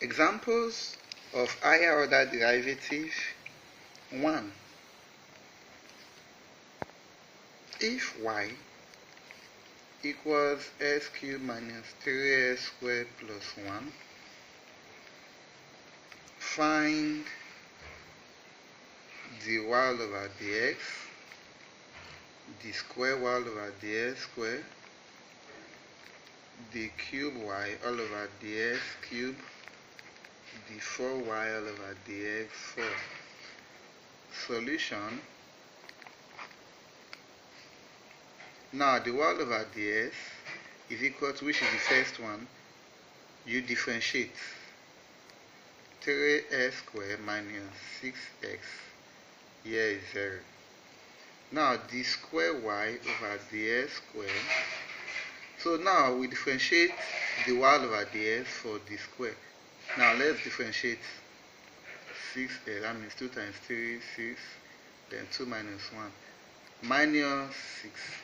Examples of higher order derivative. 1. If y equals s cubed minus 3s squared plus 1, find dy all over dx, the square y all over dx square, the cube y all over dx cube, the 4y all over dx 4. Solution. Now the y all over dx is equal to, which is the first one, you differentiate 3s squared minus 6x, here is 0. Now the square y over dx squared, so now we differentiate the y all over dx for the square. Now let's differentiate 6x, that means 2 times 3, 6, then 2 minus 1, minus 6.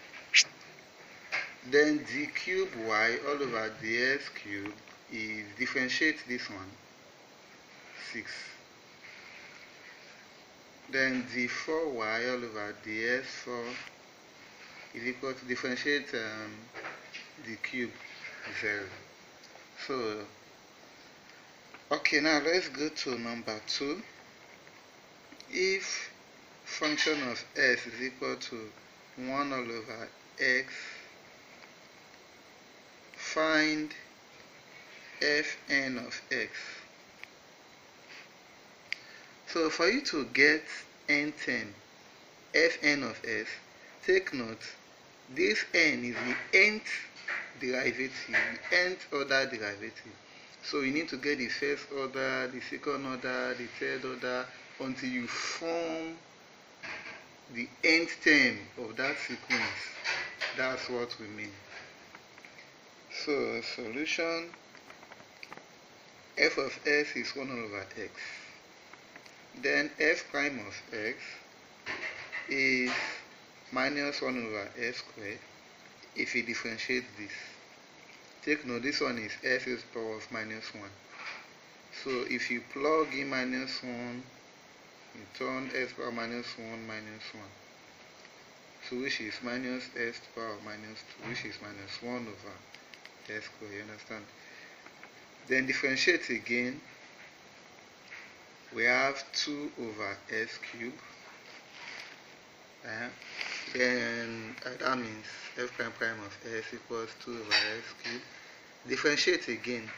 Then the cube y all over dx cube is, differentiate this one, 6. Then the 4y all over dx 4 is equal to, differentiate the cube, 0. So, okay, now let's go to number 2. If function of s is equal to 1 all over x, find fn of x. So for you to get n10, fn of s, take note, this n is the nth derivative, the nth order derivative. So you need to get the first order, the second order, the third order, until you form the nth term of that sequence. That's what we mean. So solution, f of s is 1 over x. Then f prime of x is minus 1 over s squared if you differentiate this. Take note, this one is s to the power of minus 1. So if you plug in minus 1, you turn s power minus 1 minus 1. So which is minus s to the power of minus 2, which is minus 1 over s squared, you understand? Then differentiate again, we have 2 over s cubed. Then that means f prime prime of s equals 2 over s cubed. Differentiate again,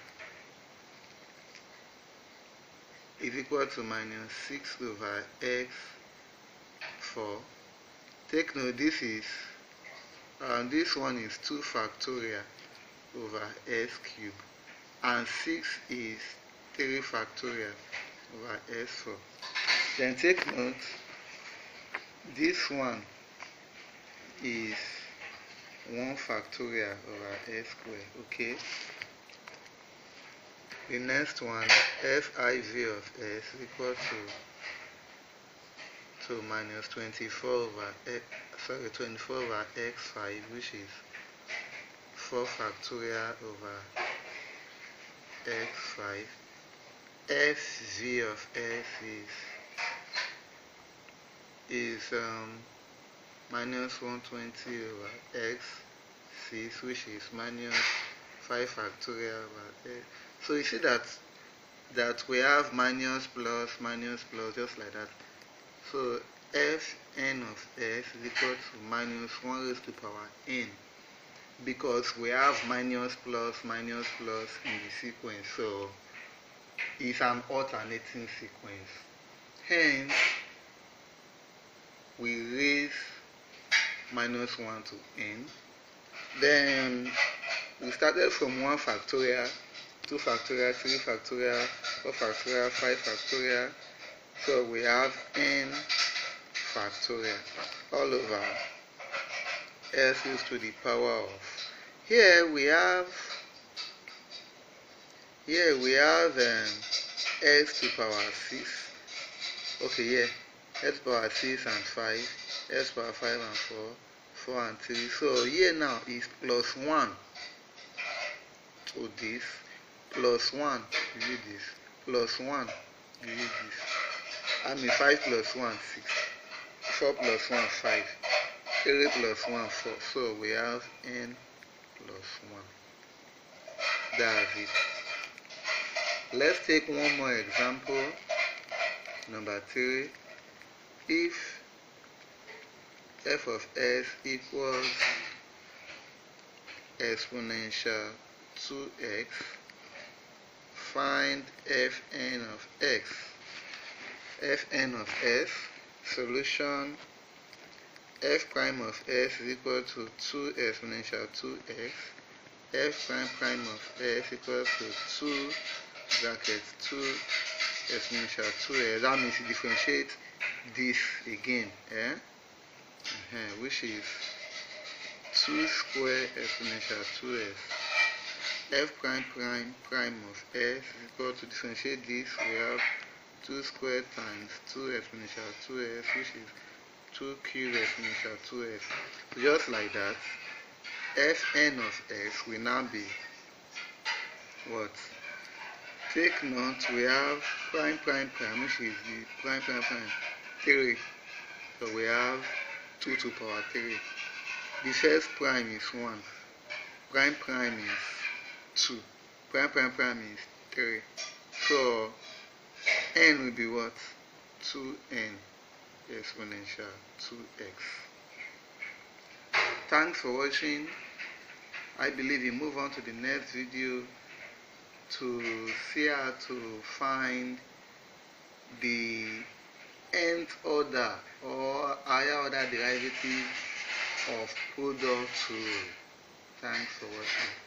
is equal to minus 6 over x 4. Take note, this is this one is 2 factorial over s cubed, and 6 is 3 factorial over s4. Then take note, this one is 1 factorial over s squared, okay? The next one, fiv of s is equal to minus 24 over x5, which is 4 factorial over x5. Fv of s is minus 120 over x6, which is minus 5 factorial over x. So you see that we have minus plus just like that. So fn of s is equal to minus 1 raised to the power n, because we have minus plus in the sequence. So it's an alternating sequence. Hence, we raise minus 1 to n. Then we started from 1 factorial, 2 factorial, 3 factorial, 4 factorial, 5 factorial. So we have n factorial all over s raised to the power of. Here we have s to the power 6. Okay, yeah, s power 6 and 5, s power 5 and 4, 4 and 3. So here now is plus 1 to this, plus 1, you use this, plus 1, you use this. I mean 5 plus 1, 6, 4 plus 1, 5, 3 plus 1, 4. So we have n plus 1. That's it. Let's take one more example. Number 3. If f of s equals exponential 2x, find fn of x. Fn of s, solution f prime of s is equal to 2 exponential 2x, f prime prime of s equals to 2 brackets 2 exponential 2s. That means you differentiate this again, which is 2 square exponential 2s. F prime prime prime of s is equal to, differentiate this, we have 2 squared times 2 exponential 2s, which is 2 cubed exponential 2s. Just like that, fn of x will now be what? Take note, we have prime prime prime, which is the prime prime prime 3. So we have 2 to power 3. The first prime is 1. Prime prime is 2. Prime prime prime is 3. So n will be what? 2n exponential 2x. Thanks for watching. I believe you move on to the next video to see how to find the nth order or higher order derivative of product rule. Thanks for watching.